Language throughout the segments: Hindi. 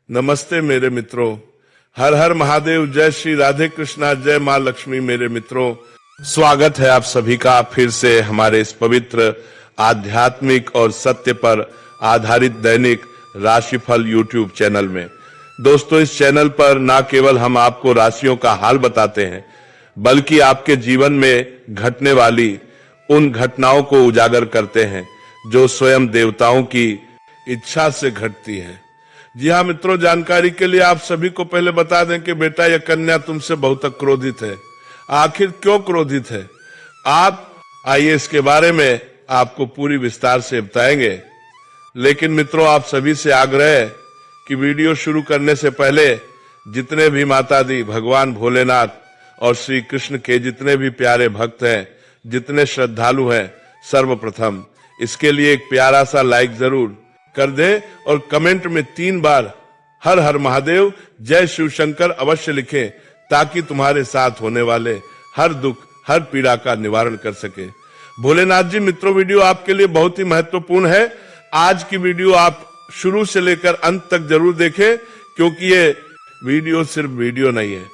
नमस्ते मेरे मित्रों, हर हर महादेव, जय श्री राधे कृष्णा, जय माँ लक्ष्मी। मेरे मित्रों, स्वागत है आप सभी का फिर से हमारे इस पवित्र आध्यात्मिक और सत्य पर आधारित दैनिक राशिफल यूट्यूब चैनल में। दोस्तों, इस चैनल पर ना केवल हम आपको राशियों का हाल बताते हैं, बल्कि आपके जीवन में घटने वाली उन घटनाओं को उजागर करते हैं जो स्वयं देवताओं की इच्छा से घटती हैं। जी हाँ मित्रों, जानकारी के लिए आप सभी को पहले बता दें कि बेटा यह कन्या तुमसे बहुत क्रोधित है। आखिर क्यों क्रोधित है, आप आइए इसके बारे में आपको पूरी विस्तार से बताएंगे। लेकिन मित्रों, आप सभी से आग्रह है कि वीडियो शुरू करने से पहले जितने भी माता दी, भगवान भोलेनाथ और श्री कृष्ण के जितने भी प्यारे भक्त हैं, जितने श्रद्धालु हैं, सर्वप्रथम इसके लिए एक प्यारा सा लाइक जरूर कर दे और कमेंट में 3 बार हर हर महादेव, जय शिव शंकर अवश्य लिखें, ताकि तुम्हारे साथ होने वाले हर दुख, हर पीड़ा का निवारण कर सके। भोलेनाथ जी, मित्रों, वीडियो आपके लिए बहुत ही महत्वपूर्ण है। आज की वीडियो आप शुरू से लेकर अंत तक जरूर देखें, क्योंकि ये वीडियो सिर्फ वीडियो नहीं है,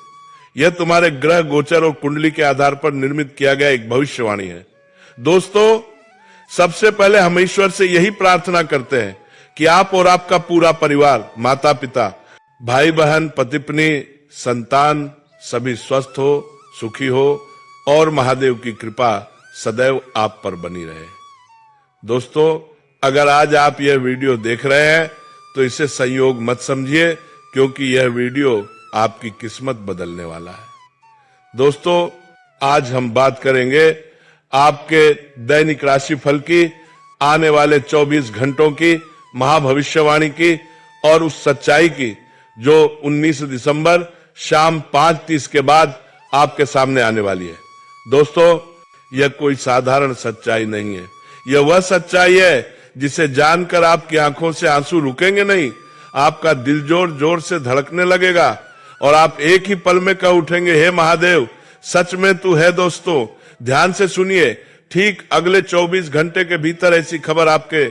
यह तुम्हारे ग्रह गोचर और कुंडली के आधार पर निर्मित किया गया एक भविष्यवाणी है। दोस्तों, सबसे पहले हम ईश्वर से यही प्रार्थना करते हैं कि आप और आपका पूरा परिवार, माता पिता, भाई बहन, पति पत्नी, संतान सभी स्वस्थ हो, सुखी हो और महादेव की कृपा सदैव आप पर बनी रहे। दोस्तों, अगर आज आप यह वीडियो देख रहे हैं तो इसे संयोग मत समझिए, क्योंकि यह वीडियो आपकी किस्मत बदलने वाला है। दोस्तों, आज हम बात करेंगे आपके दैनिक राशिफल की, आने वाले 24 घंटों की महाभविष्यवाणी की और उस सच्चाई की जो 19 दिसंबर शाम 5:30 के बाद आपके सामने आने वाली है। दोस्तों, यह कोई साधारण सच्चाई नहीं है, यह वह सच्चाई है जिसे जानकर आपकी आंखों से आंसू रुकेंगे नहीं, आपका दिल जोर जोर से धड़कने लगेगा और आप एक ही पल में कह उठेंगे, हे महादेव, सच में तू है। दोस्तों, ध्यान से सुनिए, ठीक अगले 24 घंटे के भीतर ऐसी खबर आपके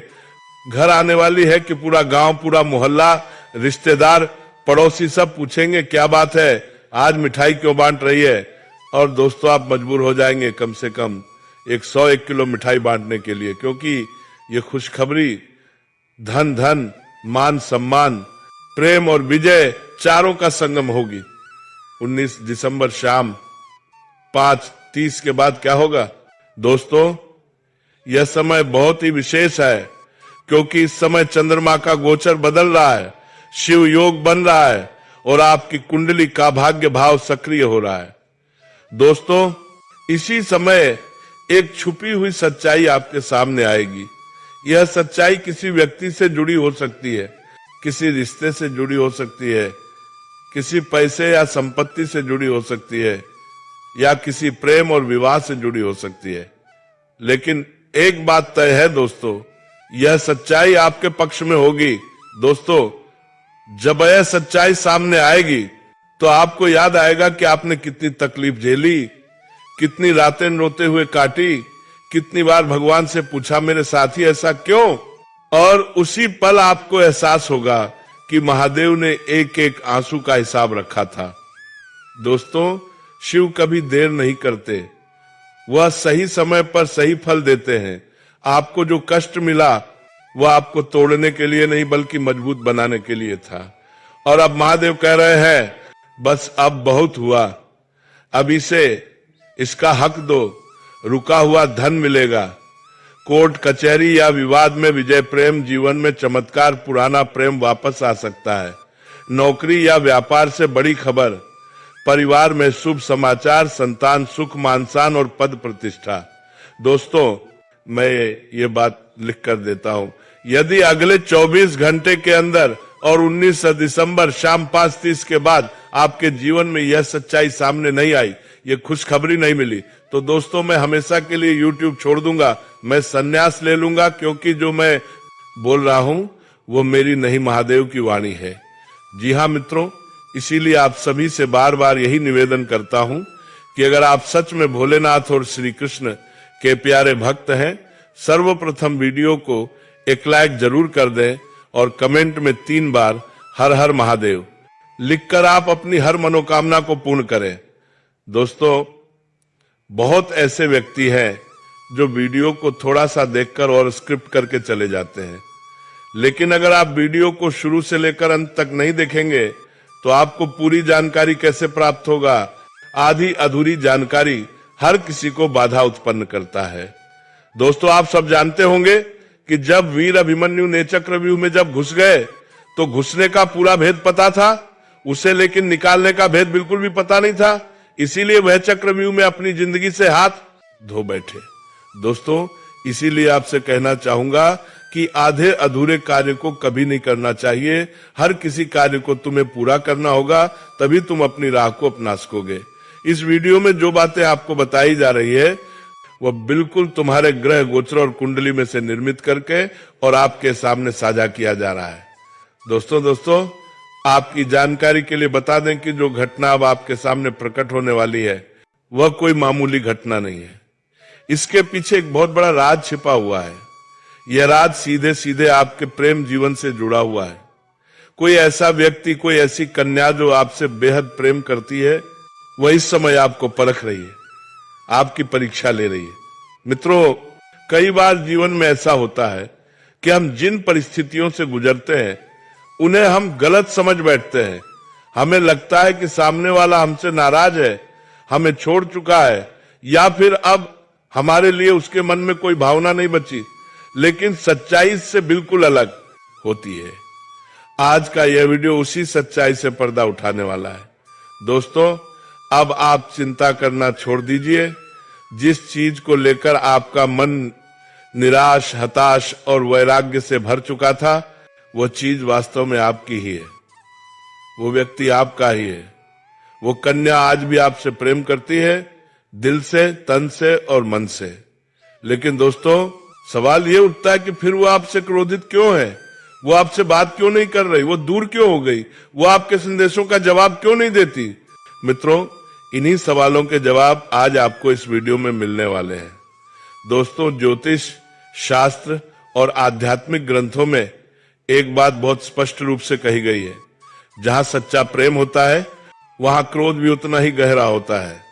घर आने वाली है कि पूरा गांव, पूरा मोहल्ला, रिश्तेदार, पड़ोसी सब पूछेंगे, क्या बात है, आज मिठाई क्यों बांट रही है। और दोस्तों, आप मजबूर हो जाएंगे कम से कम 101 किलो मिठाई बांटने के लिए, क्योंकि ये खुशखबरी धन धन, मान सम्मान, प्रेम और विजय चारों का संगम होगी। 19 दिसंबर शाम 5:30 के बाद क्या होगा? दोस्तों, यह समय बहुत ही विशेष है, क्योंकि इस समय चंद्रमा का गोचर बदल रहा है, शिव योग बन रहा है और आपकी कुंडली का भाग्य भाव सक्रिय हो रहा है। दोस्तों, इसी समय एक छुपी हुई सच्चाई आपके सामने आएगी। यह सच्चाई किसी व्यक्ति से जुड़ी हो सकती है, किसी रिश्ते से जुड़ी हो सकती है, किसी पैसे या संपत्ति से जुड़ी हो सकती है, या किसी प्रेम और विवाह से जुड़ी हो सकती है। लेकिन एक बात तय है दोस्तों, यह सच्चाई आपके पक्ष में होगी। दोस्तों, जब यह सच्चाई सामने आएगी तो आपको याद आएगा कि आपने कितनी तकलीफ झेली, कितनी रातें रोते हुए काटी, कितनी बार भगवान से पूछा, मेरे साथी ऐसा क्यों। और उसी पल आपको एहसास होगा कि महादेव ने एक एक आंसू का हिसाब रखा था। दोस्तों, शिव कभी देर नहीं करते, वह सही समय पर सही फल देते हैं। आपको जो कष्ट मिला वह आपको तोड़ने के लिए नहीं, बल्कि मजबूत बनाने के लिए था। और अब महादेव कह रहे हैं, बस अब बहुत हुआ, अब इसका हक दो, रुका हुआ धन मिलेगा, कोर्ट कचहरी या विवाद में विजय, प्रेम जीवन में चमत्कार, पुराना प्रेम वापस आ सकता है, नौकरी या व्यापार से बड़ी खबर, परिवार में शुभ समाचार, संतान सुख, मानसान और पद प्रतिष्ठा। दोस्तों, मैं ये बात लिख कर देता हूं, यदि अगले 24 घंटे के अंदर और 19 दिसंबर शाम 5:30 के बाद आपके जीवन में यह सच्चाई सामने नहीं आई, ये खुशखबरी नहीं मिली, तो दोस्तों, मैं हमेशा के लिए YouTube छोड़ दूंगा, मैं संन्यास ले लूंगा, क्योंकि जो मैं बोल रहा हूं वो मेरी नहीं, महादेव की वाणी है। जी हाँ मित्रों, इसीलिए आप सभी से बार बार यही निवेदन करता हूं कि अगर आप सच में भोलेनाथ और श्री कृष्ण के प्यारे भक्त हैं, सर्वप्रथम वीडियो को एक लाइक जरूर कर दें और कमेंट में 3 बार हर हर महादेव लिखकर आप अपनी हर मनोकामना को पूर्ण करें। दोस्तों, बहुत ऐसे व्यक्ति हैं जो वीडियो को थोड़ा सा देखकर और स्क्रिप्ट करके चले जाते हैं, लेकिन अगर आप वीडियो को शुरू से लेकर अंत तक नहीं देखेंगे तो आपको पूरी जानकारी कैसे प्राप्त होगा। आधी अधूरी जानकारी हर किसी को बाधा उत्पन्न करता है। दोस्तों, आप सब जानते होंगे कि जब वीर अभिमन्यु ने चक्रव्यूह में जब घुस गए तो घुसने का पूरा भेद पता था उसे, लेकिन निकालने का भेद बिल्कुल भी पता नहीं था। इसीलिए वह चक्रव्यूह में अपनी जिंदगी से हाथ धो बैठे। दोस्तों, इसीलिए आपसे कहना चाहूंगा कि आधे अधूरे कार्य को कभी नहीं करना चाहिए। हर किसी कार्य को तुम्हें पूरा करना होगा, तभी तुम अपनी राह को अपना सकोगे। इस वीडियो में जो बातें आपको बताई जा रही है वह बिल्कुल तुम्हारे ग्रह गोचर और कुंडली में से निर्मित करके और आपके सामने साझा किया जा रहा है। दोस्तों, आपकी जानकारी के लिए बता दें कि जो घटना अब आपके सामने प्रकट होने वाली है वह कोई मामूली घटना नहीं है। इसके पीछे एक बहुत बड़ा राज छिपा हुआ है। यह राज सीधे सीधे आपके प्रेम जीवन से जुड़ा हुआ है। कोई ऐसा व्यक्ति, कोई ऐसी कन्या जो आपसे बेहद प्रेम करती है, वह इस समय आपको परख रही है, आपकी परीक्षा ले रही है। मित्रों, कई बार जीवन में ऐसा होता है कि हम जिन परिस्थितियों से गुजरते हैं उन्हें हम गलत समझ बैठते हैं। हमें लगता है कि सामने वाला हमसे नाराज है, हमें छोड़ चुका है, या फिर अब हमारे लिए उसके मन में कोई भावना नहीं बची, लेकिन सच्चाई इससे बिल्कुल अलग होती है। आज का यह वीडियो उसी सच्चाई से पर्दा उठाने वाला है। दोस्तों, अब आप चिंता करना छोड़ दीजिए। जिस चीज को लेकर आपका मन निराश, हताश और वैराग्य से भर चुका था, वो चीज वास्तव में आपकी ही है, वो व्यक्ति आपका ही है। वो कन्या आज भी आपसे प्रेम करती है, दिल से, तन से और मन से। लेकिन दोस्तों, सवाल ये उठता है कि फिर वो आपसे क्रोधित क्यों है? वो आपसे बात क्यों नहीं कर रही? वो दूर क्यों हो गई? वो आपके संदेशों का जवाब क्यों नहीं देती? मित्रों, इन्हीं सवालों के जवाब आज आपको इस वीडियो में मिलने वाले हैं। दोस्तों, ज्योतिष शास्त्र और आध्यात्मिक ग्रंथों में एक बात बहुत स्पष्ट रूप से कही गई है, जहां सच्चा प्रेम होता है वहां क्रोध भी उतना ही गहरा होता है।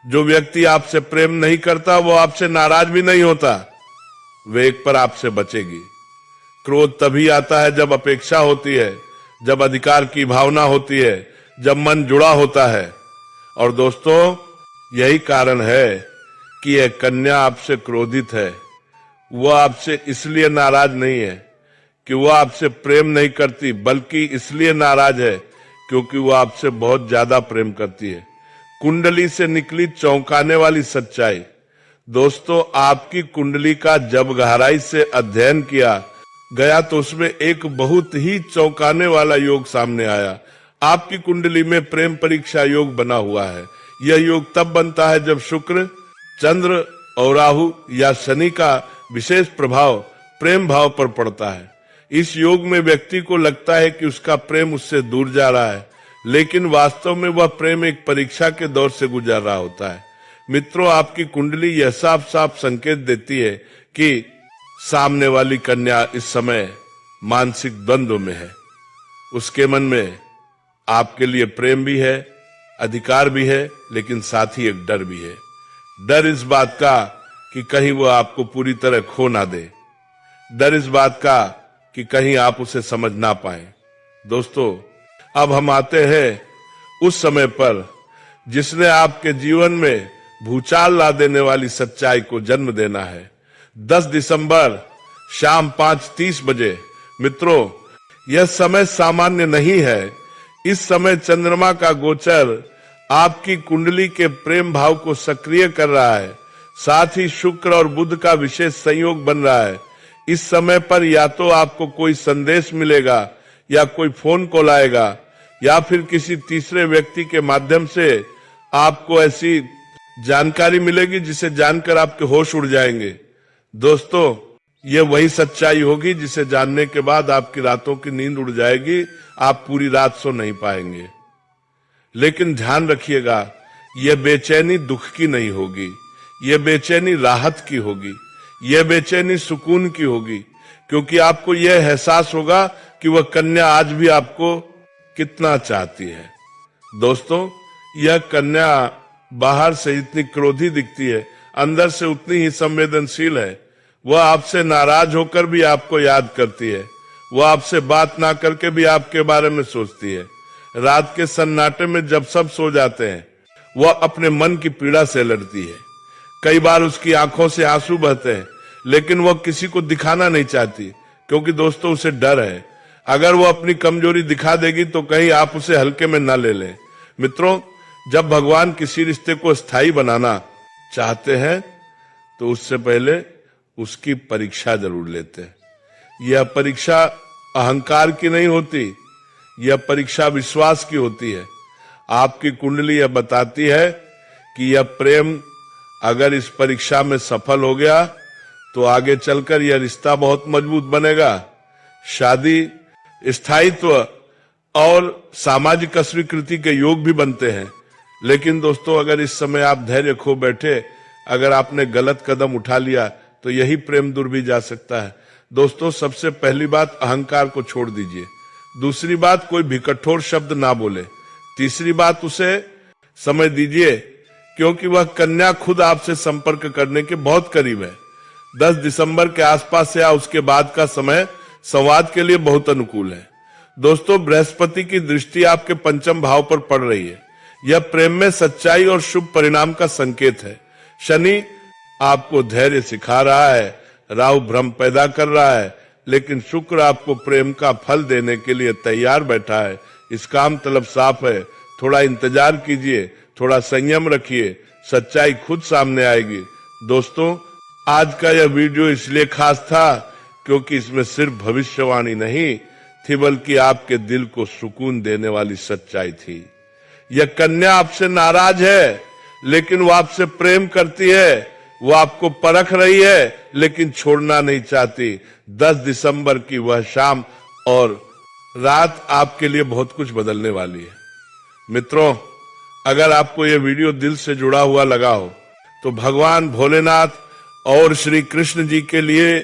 जो व्यक्ति आपसे प्रेम नहीं करता वो आपसे नाराज भी नहीं होता, वे एक पर आपसे बचेगी। क्रोध तभी आता है जब अपेक्षा होती है, जब अधिकार की भावना होती है, जब मन जुड़ा होता है। और दोस्तों, यही कारण है कि यह कन्या आपसे क्रोधित है। वो आपसे इसलिए नाराज नहीं है कि वो आपसे प्रेम नहीं करती, बल्कि इसलिए नाराज है क्योंकि वो आपसे बहुत ज्यादा प्रेम करती है। कुंडली से निकली चौंकाने वाली सच्चाई। दोस्तों, आपकी कुंडली का जब गहराई से अध्ययन किया गया तो उसमें एक बहुत ही चौंकाने वाला योग सामने आया। आपकी कुंडली में प्रेम परीक्षा योग बना हुआ है। यह योग तब बनता है जब शुक्र, चंद्र और राहु या शनि का विशेष प्रभाव प्रेम भाव पर पड़ता है। इस योग में व्यक्ति को लगता है कि उसका प्रेम उससे दूर जा रहा है, लेकिन वास्तव में वह प्रेम एक परीक्षा के दौर से गुजर रहा होता है। मित्रों, आपकी कुंडली यह साफ साफ संकेत देती है कि सामने वाली कन्या इस समय मानसिक द्वंद्व में है। उसके मन में आपके लिए प्रेम भी है, अधिकार भी है, लेकिन साथ ही एक डर भी है। डर इस बात का कि कहीं वो आपको पूरी तरह खो ना दे, डर इस बात का कि कहीं आप उसे समझ ना पाए। दोस्तों, अब हम आते हैं उस समय पर जिसने आपके जीवन में भूचाल ला देने वाली सच्चाई को जन्म देना है। 10 दिसंबर शाम 5:30 बजे। मित्रों, यह समय सामान्य नहीं है। इस समय चंद्रमा का गोचर आपकी कुंडली के प्रेम भाव को सक्रिय कर रहा है। साथ ही शुक्र और बुध का विशेष संयोग बन रहा है। इस समय पर या तो आपको कोई संदेश मिलेगा, या कोई फोन कॉल आएगा, या फिर किसी तीसरे व्यक्ति के माध्यम से आपको ऐसी जानकारी मिलेगी जिसे जानकर आपके होश उड़ जाएंगे। दोस्तों, ये वही सच्चाई होगी जिसे जानने के बाद आपकी रातों की नींद उड़ जाएगी, आप पूरी रात सो नहीं पाएंगे। लेकिन ध्यान रखिएगा, यह बेचैनी दुख की नहीं होगी, यह बेचैनी राहत की होगी, यह बेचैनी सुकून की होगी, क्योंकि आपको यह एहसास होगा कि कि वह कन्या आज भी आपको कितना चाहती है। दोस्तों, यह कन्या बाहर से इतनी क्रोधी दिखती है, अंदर से उतनी ही संवेदनशील है। वह आपसे नाराज होकर भी आपको याद करती है, वह आपसे बात ना करके भी आपके बारे में सोचती है। रात के सन्नाटे में जब सब सो जाते हैं, वह अपने मन की पीड़ा से लड़ती है। कई बार उसकी आंखों से आंसू बहते हैं, लेकिन वह किसी को दिखाना नहीं चाहती, क्योंकि दोस्तों उसे डर है, अगर वो अपनी कमजोरी दिखा देगी तो कहीं आप उसे हल्के में न ले लें। मित्रों, जब भगवान किसी रिश्ते को स्थायी बनाना चाहते हैं तो उससे पहले उसकी परीक्षा जरूर लेते हैं। यह परीक्षा अहंकार की नहीं होती, यह परीक्षा विश्वास की होती है। आपकी कुंडली यह बताती है कि यह प्रेम अगर इस परीक्षा में सफल हो गया तो आगे चलकर यह रिश्ता बहुत मजबूत बनेगा। शादी, स्थायित्व और सामाजिक स्वीकृति के योग भी बनते हैं। लेकिन दोस्तों, अगर इस समय आप धैर्य खो बैठे, अगर आपने गलत कदम उठा लिया तो यही प्रेम दूर भी जा सकता है। दोस्तों, सबसे पहली बात, अहंकार को छोड़ दीजिए। दूसरी बात, कोई भी कठोर शब्द ना बोले। तीसरी बात, उसे समय दीजिए, क्योंकि वह कन्या खुद आपसे संपर्क करने के बहुत करीब है। 10 दिसंबर के आसपास या उसके बाद का समय संवाद के लिए बहुत अनुकूल है। दोस्तों, बृहस्पति की दृष्टि आपके पंचम भाव पर पड़ रही है। यह प्रेम में सच्चाई और शुभ परिणाम का संकेत है। शनि आपको धैर्य सिखा रहा है, राहु भ्रम पैदा कर रहा है, लेकिन शुक्र आपको प्रेम का फल देने के लिए तैयार बैठा है। इसका काम तलब साफ है। थोड़ा इंतजार कीजिए, थोड़ा संयम रखिए, सच्चाई खुद सामने आएगी। दोस्तों, आज का यह वीडियो इसलिए खास था क्योंकि इसमें सिर्फ भविष्यवाणी नहीं थी, बल्कि आपके दिल को सुकून देने वाली सच्चाई थी। यह कन्या आपसे नाराज है, लेकिन वो आपसे प्रेम करती है। वो आपको परख रही है, लेकिन छोड़ना नहीं चाहती। 10 दिसंबर की वह शाम और रात आपके लिए बहुत कुछ बदलने वाली है। मित्रों, अगर आपको यह वीडियो दिल से जुड़ा हुआ लगा हो तो भगवान भोलेनाथ और श्री कृष्ण जी के लिए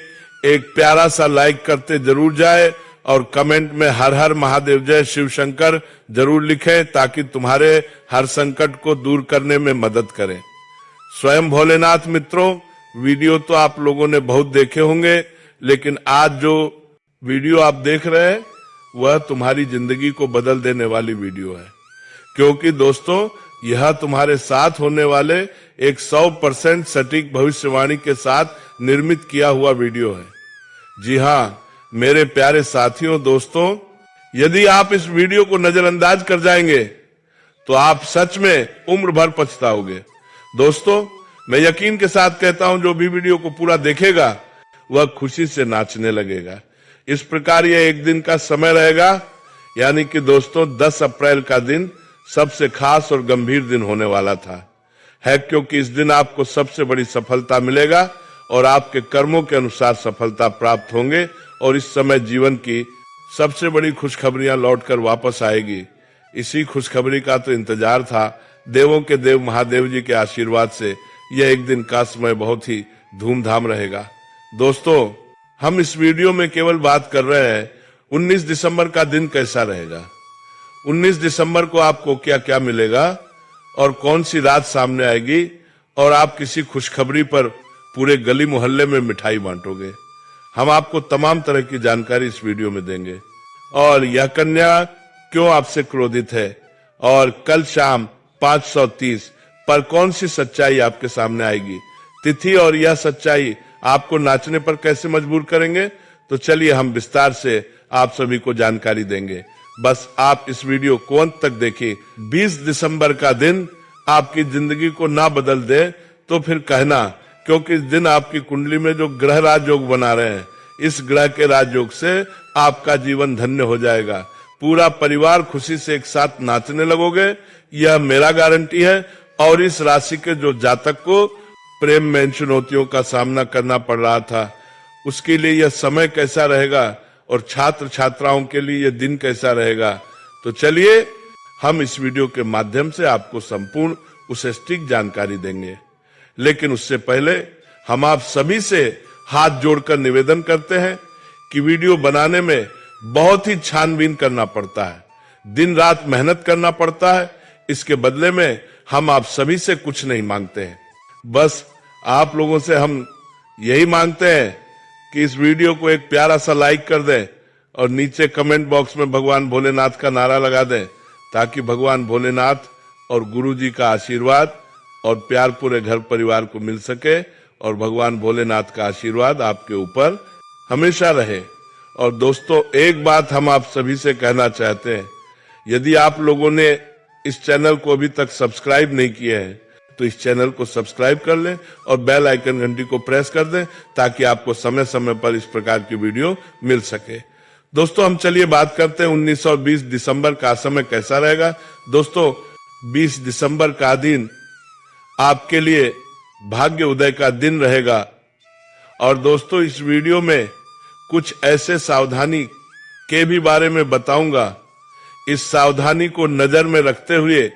एक प्यारा सा लाइक करते जरूर जाए और कमेंट में हर हर महादेव जय शिव शंकर जरूर लिखें, ताकि तुम्हारे हर संकट को दूर करने में मदद करें। स्वयं भोलेनाथ। मित्रों, वीडियो तो आप लोगों ने बहुत देखे होंगे, लेकिन आज जो वीडियो आप देख रहे हैं वह तुम्हारी जिंदगी को बदल देने वाली वीडियो है, क्योंकि दोस्तों, यह तुम्हारे साथ होने वाले एक 100% सटीक भविष्यवाणी के साथ निर्मित किया हुआ वीडियो है। जी हाँ मेरे प्यारे साथियों, दोस्तों, यदि आप इस वीडियो को नजरअंदाज कर जाएंगे तो आप सच में उम्र भर पछताओगे। दोस्तों, मैं यकीन के साथ कहता हूं, जो भी वीडियो को पूरा देखेगा वह खुशी से नाचने लगेगा। इस प्रकार यह एक दिन का समय रहेगा, यानी कि दोस्तों 10 अप्रैल का दिन सबसे खास और गंभीर दिन होने वाला था है, क्योंकि इस दिन आपको सबसे बड़ी सफलता मिलेगा और आपके कर्मों के अनुसार सफलता प्राप्त होंगे और इस समय जीवन की सबसे बड़ी खुशखबरियां लौटकर वापस आएगी। इसी खुशखबरी का तो इंतजार था। देवों के देव महादेव जी के आशीर्वाद से यह एक दिन का समय बहुत ही धूमधाम रहेगा। दोस्तों, हम इस वीडियो में केवल बात कर रहे हैं 19 दिसंबर का दिन कैसा रहेगा, 19 दिसंबर को आपको क्या क्या मिलेगा और कौन सी रात सामने आएगी, और आप किसी खुशखबरी पर पूरे गली मोहल्ले में मिठाई बांटोगे। हम आपको तमाम तरह की जानकारी इस वीडियो में देंगे। और यह कन्या क्यों आपसे क्रोधित है, और कल शाम 530 पर कौन सी सच्चाई आपके सामने आएगी, तिथि और यह सच्चाई आपको नाचने पर कैसे मजबूर करेंगे, तो चलिए हम विस्तार से आप सभी को जानकारी देंगे। बस आप इस वीडियो को अंत तक देखिए। 20 दिसंबर का दिन आपकी जिंदगी को ना बदल दे तो फिर कहना, क्योंकि इस दिन आपकी कुंडली में जो ग्रह राजयोग बना रहे हैं, इस ग्रह के राजयोग से आपका जीवन धन्य हो जाएगा। पूरा परिवार खुशी से एक साथ नाचने लगोगे, यह मेरा गारंटी है। और इस राशि के जो जातक को प्रेम में चुनौतियों का सामना करना पड़ रहा था, उसके लिए यह समय कैसा रहेगा और छात्र छात्राओं के लिए यह दिन कैसा रहेगा, तो चलिए हम इस वीडियो के माध्यम से आपको संपूर्ण उस सटीक जानकारी देंगे। लेकिन उससे पहले हम आप सभी से हाथ जोड़कर निवेदन करते हैं कि वीडियो बनाने में बहुत ही छानबीन करना पड़ता है, दिन रात मेहनत करना पड़ता है। इसके बदले में हम आप सभी से कुछ नहीं मांगते हैं, बस आप लोगों से हम यही मांगते हैं कि इस वीडियो को एक प्यारा सा लाइक कर दें और नीचे कमेंट बॉक्स में भगवान भोलेनाथ का नारा लगा दें, ताकि भगवान भोलेनाथ और गुरु जी का आशीर्वाद और प्यार पूरे घर परिवार को मिल सके और भगवान भोलेनाथ का आशीर्वाद आपके ऊपर हमेशा रहे। और दोस्तों, एक बात हम आप सभी से कहना चाहते हैं, यदि आप लोगों ने इस चैनल को अभी तक सब्सक्राइब नहीं किया है तो इस चैनल को सब्सक्राइब कर लें और बेल आइकन घंटी को प्रेस कर दें, ताकि आपको समय समय पर इस प्रकार की वीडियो मिल सके। दोस्तों, हम चलिए बात करते हैं 19 और 20 दिसंबर का समय कैसा रहेगा। दोस्तों, 20 दिसंबर का दिन आपके लिए भाग्य उदय का दिन रहेगा। और दोस्तों, इस वीडियो में कुछ ऐसे सावधानी के भी बारे में बताऊंगा, इस सावधानी को नजर में रखते हुए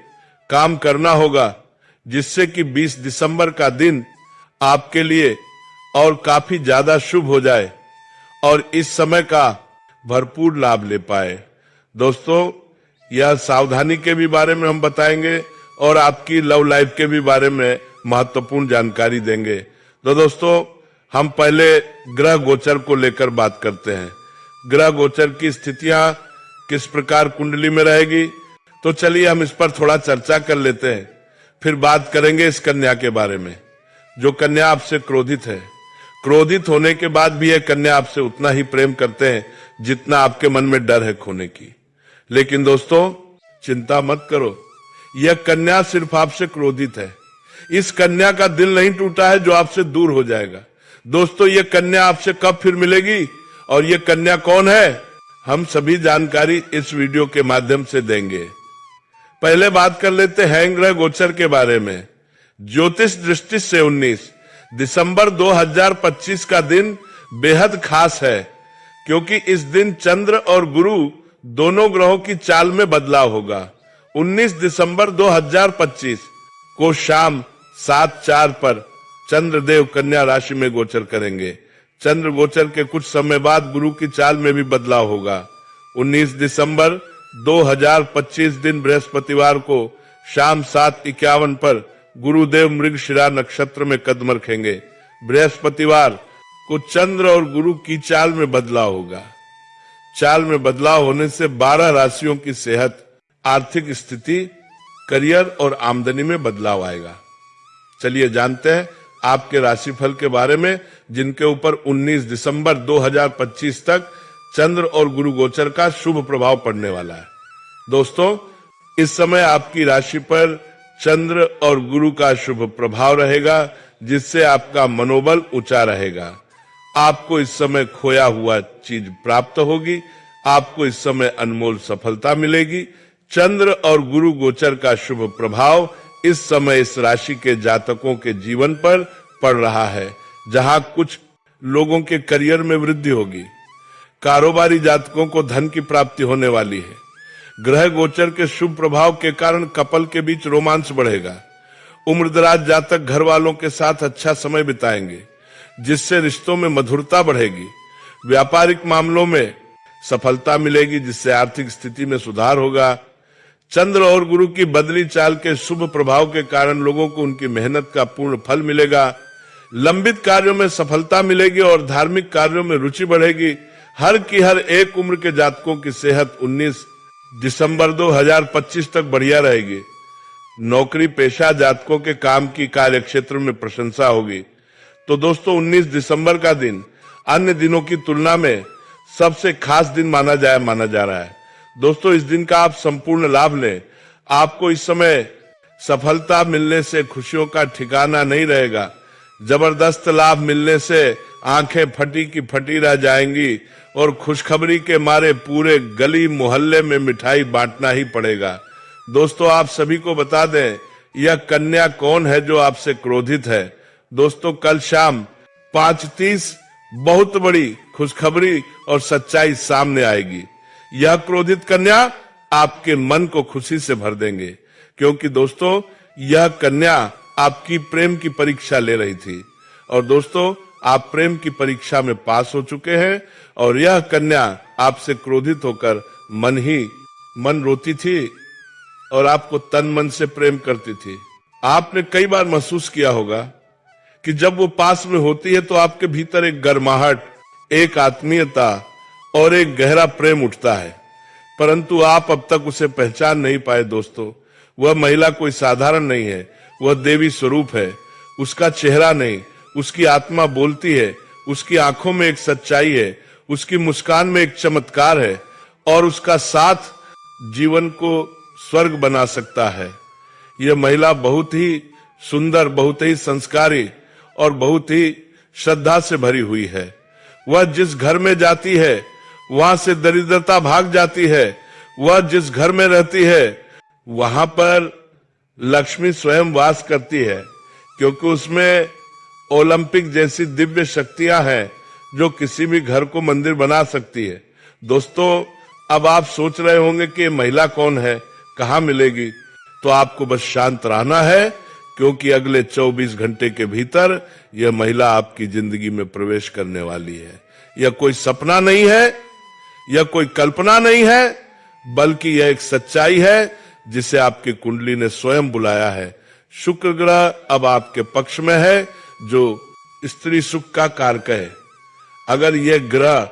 काम करना होगा, जिससे कि 20 दिसंबर का दिन आपके लिए और काफी ज्यादा शुभ हो जाए और इस समय का भरपूर लाभ ले पाए। दोस्तों, यह सावधानी के भी बारे में हम बताएंगे और आपकी लव लाइफ के भी बारे में महत्वपूर्ण जानकारी देंगे। तो दोस्तों, हम पहले ग्रह गोचर को लेकर बात करते हैं। ग्रह गोचर की स्थितियां किस प्रकार कुंडली में रहेगी, तो चलिए हम इस पर थोड़ा चर्चा कर लेते हैं। फिर बात करेंगे इस कन्या के बारे में, जो कन्या आपसे क्रोधित है। क्रोधित होने के बाद भी यह कन्या आपसे उतना ही प्रेम करते हैं जितना आपके मन में डर है खोने की। लेकिन दोस्तों, चिंता मत करो, यह कन्या सिर्फ आपसे क्रोधित है। इस कन्या का दिल नहीं टूटा है जो आपसे दूर हो जाएगा। दोस्तों, यह कन्या आपसे कब फिर मिलेगी और यह कन्या कौन है, हम सभी जानकारी इस वीडियो के माध्यम से देंगे। पहले बात कर लेते हैं ग्रह गोचर के बारे में। ज्योतिष दृष्टि से 19 दिसंबर 2025 का दिन बेहद खास है, क्योंकि इस दिन चंद्र और गुरु दोनों ग्रहों की चाल में बदलाव होगा। 19 दिसंबर 2025 को शाम 7:04 पर चंद्रदेव कन्या राशि में गोचर करेंगे। चंद्र गोचर के कुछ समय बाद गुरु की चाल में भी बदलाव होगा। 19 दिसंबर 2025 दिन बृहस्पतिवार को शाम 7:51 पर गुरुदेव मृगशिरा नक्षत्र में कदम रखेंगे। बृहस्पतिवार को चंद्र और गुरु की चाल में बदलाव होगा। चाल में बदलाव होने से 12 राशियों की सेहत, आर्थिक स्थिति, करियर और आमदनी में बदलाव आएगा। चलिए जानते हैं आपके राशिफल के बारे में, जिनके ऊपर 19 दिसंबर 2025 तक चंद्र और गुरु गोचर का शुभ प्रभाव पड़ने वाला है। दोस्तों, इस समय आपकी राशि पर चंद्र और गुरु का शुभ प्रभाव रहेगा, जिससे आपका मनोबल ऊंचा रहेगा। आपको इस समय खोया हुआ चीज प्राप्त होगी। आपको इस समय अनमोल सफलता मिलेगी। चंद्र और गुरु गोचर का शुभ प्रभाव इस समय इस राशि के जातकों के जीवन पर पड़ रहा है, जहां कुछ लोगों के करियर में वृद्धि होगी। कारोबारी जातकों को धन की प्राप्ति होने वाली है। ग्रह गोचर के शुभ प्रभाव के कारण कपल के बीच रोमांस बढ़ेगा। उम्रदराज जातक घर वालों के साथ अच्छा समय बिताएंगे, जिससे रिश्तों में मधुरता बढ़ेगी। व्यापारिक मामलों में सफलता मिलेगी, जिससे आर्थिक स्थिति में सुधार होगा। चंद्र और गुरु की बदली चाल के शुभ प्रभाव के कारण लोगों को उनकी मेहनत का पूर्ण फल मिलेगा। लंबित कार्यों में सफलता मिलेगी और धार्मिक कार्यों में रुचि बढ़ेगी। हर की हर एक उम्र के जातकों की सेहत 19 दिसंबर 2025 तक बढ़िया रहेगी। नौकरी पेशा जातकों के काम की कार्य क्षेत्र में प्रशंसा होगी। तो दोस्तों, 19 दिसंबर का दिन अन्य दिनों की तुलना में सबसे खास दिन माना जा रहा है। दोस्तों, इस दिन का आप संपूर्ण लाभ लें। आपको इस समय सफलता मिलने से खुशियों का ठिकाना नहीं रहेगा। जबरदस्त लाभ मिलने से आंखें फटी की फटी रह जाएंगी और खुशखबरी के मारे पूरे गली मोहल्ले में मिठाई बांटना ही पड़ेगा। दोस्तों, आप सभी को बता दें, यह कन्या कौन है जो आपसे क्रोधित है। दोस्तों, कल शाम 5:30 बहुत बड़ी खुशखबरी और सच्चाई सामने आएगी। यह क्रोधित कन्या आपके मन को खुशी से भर देंगे, क्योंकि दोस्तों, यह कन्या आपकी प्रेम की परीक्षा ले रही थी। और दोस्तों, आप प्रेम की परीक्षा में पास हो चुके हैं और यह कन्या आपसे क्रोधित होकर मन रोती थी और आपको तन मन से प्रेम करती थी। आपने कई बार महसूस किया होगा कि जब वो पास में होती है तो आपके भीतर एक गर्माहट, एक आत्मीयता और एक गहरा प्रेम उठता है, परंतु आप अब तक उसे पहचान नहीं पाए। दोस्तों, वह महिला कोई साधारण नहीं है, वह देवी स्वरूप है। उसका चेहरा नहीं, उसकी आत्मा बोलती है, उसकी आंखों में एक सच्चाई है, उसकी मुस्कान में एक चमत्कार है और उसका साथ जीवन को स्वर्ग बना सकता है। यह महिला बहुत ही सुंदर, बहुत ही संस्कारी और बहुत ही श्रद्धा से भरी हुई है। वह जिस घर में जाती है वहां से दरिद्रता भाग जाती है। वह जिस घर में रहती है वहां पर लक्ष्मी स्वयं वास करती है, क्योंकि उसमें ओलंपिक जैसी दिव्य शक्तियां हैं जो किसी भी घर को मंदिर बना सकती है। दोस्तों, अब आप सोच रहे होंगे कि ये महिला कौन है, कहां मिलेगी, तो आपको बस शांत रहना है, क्योंकि अगले 24 घंटे के भीतर यह महिला आपकी जिंदगी में प्रवेश करने वाली है। यह कोई सपना नहीं है, यह कोई कल्पना नहीं है, बल्कि यह एक सच्चाई है जिसे आपकी कुंडली ने स्वयं बुलाया है। शुक्र ग्रह अब आपके पक्ष में है, जो स्त्री सुख का कारक है। अगर यह ग्रह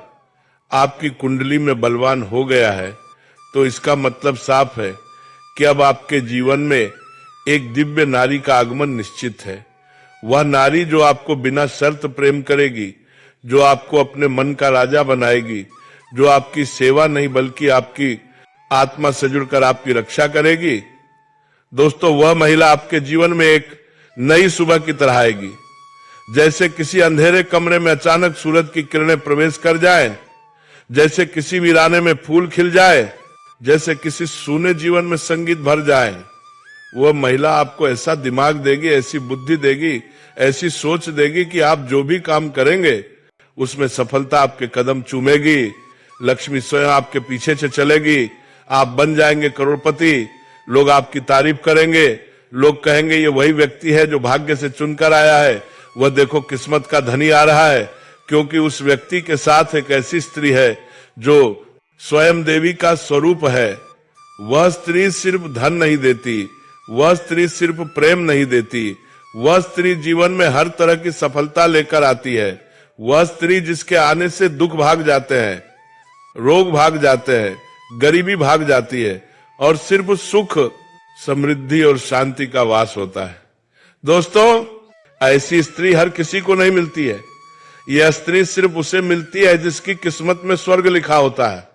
आपकी कुंडली में बलवान हो गया है तो इसका मतलब साफ है कि अब आपके जीवन में एक दिव्य नारी का आगमन निश्चित है। वह नारी जो आपको बिना शर्त प्रेम करेगी, जो आपको अपने मन का राजा बनाएगी, जो आपकी सेवा नहीं बल्कि आपकी आत्मा से जुड़कर आपकी रक्षा करेगी। दोस्तों, वह महिला आपके जीवन में एक नई सुबह की तरह आएगी। जैसे किसी अंधेरे कमरे में अचानक सूरज की किरणें प्रवेश कर जाएं, जैसे किसी वीराने में फूल खिल जाए, जैसे किसी सूने जीवन में संगीत भर जाए, वह महिला आपको ऐसा दिमाग देगी, ऐसी बुद्धि देगी, ऐसी सोच देगी कि आप जो भी काम करेंगे उसमें सफलता आपके कदम चूमेगी। लक्ष्मी स्वयं आपके पीछे से चलेगी, आप बन जाएंगे करोड़पति। लोग आपकी तारीफ करेंगे, लोग कहेंगे ये वही व्यक्ति है जो भाग्य से चुनकर आया है, वह देखो किस्मत का धनी आ रहा है, क्योंकि उस व्यक्ति के साथ एक ऐसी स्त्री है जो स्वयं देवी का स्वरूप है। वह स्त्री सिर्फ धन नहीं देती, वह स्त्री सिर्फ प्रेम नहीं देती, वह स्त्री जीवन में हर तरह की सफलता लेकर आती है। वह स्त्री जिसके आने से दुख भाग जाते हैं, रोग भाग जाते हैं, गरीबी भाग जाती है और सिर्फ सुख, समृद्धि और शांति का वास होता है। दोस्तों, ऐसी स्त्री हर किसी को नहीं मिलती है। यह स्त्री सिर्फ उसे मिलती है जिसकी किस्मत में स्वर्ग लिखा होता है।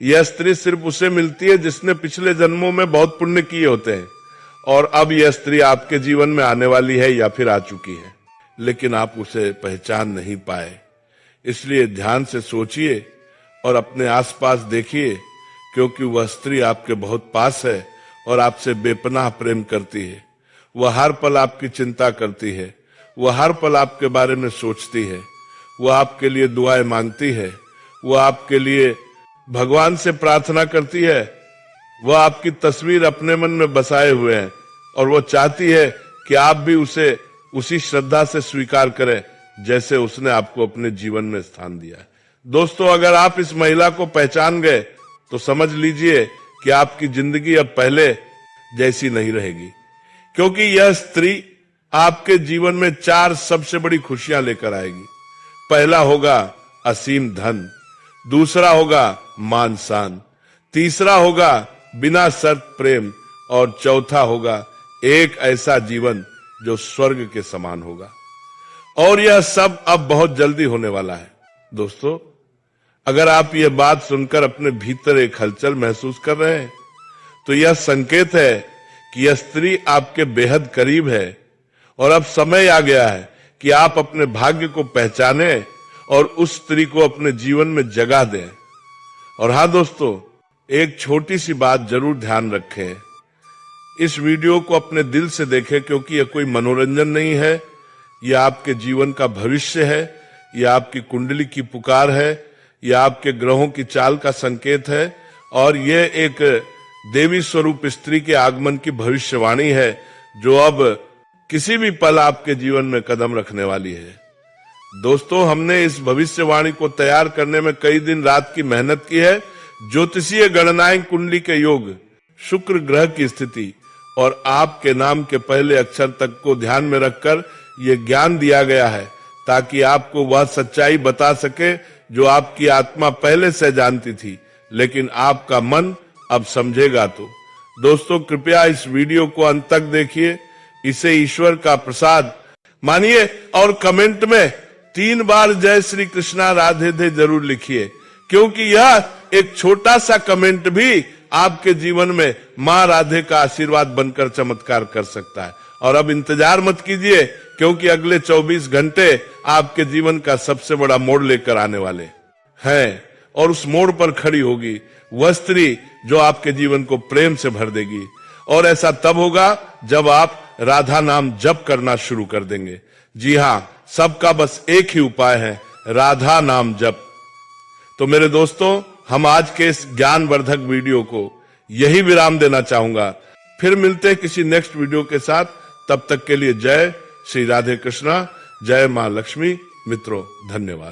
यह स्त्री सिर्फ उसे मिलती है जिसने पिछले जन्मों में बहुत पुण्य किए होते हैं और अब यह स्त्री आपके जीवन में आने वाली है या फिर आ चुकी है, लेकिन आप उसे पहचान नहीं पाए। इसलिए ध्यान से सोचिए और अपने आसपास देखिए, क्योंकि वह स्त्री आपके बहुत पास है और आपसे बेपनाह प्रेम करती है। वह हर पल आपकी चिंता करती है, वह हर पल आपके बारे में सोचती है, वह आपके लिए दुआएं मांगती है, वह आपके लिए भगवान से प्रार्थना करती है। वह आपकी तस्वीर अपने मन में बसाए हुए है और वो चाहती है कि आप भी उसे उसी श्रद्धा से स्वीकार करें जैसे उसने आपको अपने जीवन में स्थान दिया है। दोस्तों, अगर आप इस महिला को पहचान गए तो समझ लीजिए कि आपकी जिंदगी अब पहले जैसी नहीं रहेगी, क्योंकि यह स्त्री आपके जीवन में 4 सबसे बड़ी खुशियां लेकर आएगी। पहला होगा असीम धन, दूसरा होगा मान शान, तीसरा होगा बिना शर्त प्रेम और चौथा होगा एक ऐसा जीवन जो स्वर्ग के समान होगा। और यह सब अब बहुत जल्दी होने वाला है। दोस्तों, अगर आप यह बात सुनकर अपने भीतर एक हलचल महसूस कर रहे हैं तो यह संकेत है कि यह स्त्री आपके बेहद करीब है और अब समय आ गया है कि आप अपने भाग्य को पहचाने और उस स्त्री को अपने जीवन में जगह दें। और हाँ दोस्तों, एक छोटी सी बात जरूर ध्यान रखें, इस वीडियो को अपने दिल से देखें, क्योंकि यह कोई मनोरंजन नहीं है, यह आपके जीवन का भविष्य है, यह आपकी कुंडली की पुकार है, यह आपके ग्रहों की चाल का संकेत है और यह एक देवी स्वरूप स्त्री के आगमन की भविष्यवाणी है जो अब किसी भी पल आपके जीवन में कदम रखने वाली है। दोस्तों, हमने इस भविष्यवाणी को तैयार करने में कई दिन रात की मेहनत की है। ज्योतिषीय गणनाएं, कुंडली के योग, शुक्र ग्रह की स्थिति और आपके नाम के पहले अक्षर तक को ध्यान में रखकर यह ज्ञान दिया गया है, ताकि आपको वह सच्चाई बता सके जो आपकी आत्मा पहले से जानती थी, लेकिन आपका मन अब समझेगा। तो दोस्तों, कृपया इस वीडियो को अंत तक देखिए, इसे ईश्वर का प्रसाद मानिए और कमेंट में 3 बार जय श्री कृष्णा राधे थे जरूर लिखिए, क्योंकि यह एक छोटा सा कमेंट भी आपके जीवन में मां राधे का आशीर्वाद बनकर चमत्कार कर सकता है। और अब इंतजार मत कीजिए, क्योंकि अगले 24 घंटे आपके जीवन का सबसे बड़ा मोड़ लेकर आने वाले हैं, और उस मोड़ पर खड़ी होगी वह स्त्री जो आपके जीवन को प्रेम से भर देगी। और ऐसा तब होगा जब आप राधा नाम जप करना शुरू कर देंगे। जी हां, सबका बस एक ही उपाय है, राधा नाम जप। तो मेरे दोस्तों, हम आज के इस ज्ञानवर्धक वीडियो को यही विराम देना चाहूंगा। फिर मिलते हैं किसी नेक्स्ट वीडियो के साथ। तब तक के लिए जय श्री राधे कृष्णा, जय मां लक्ष्मी। मित्रों, धन्यवाद।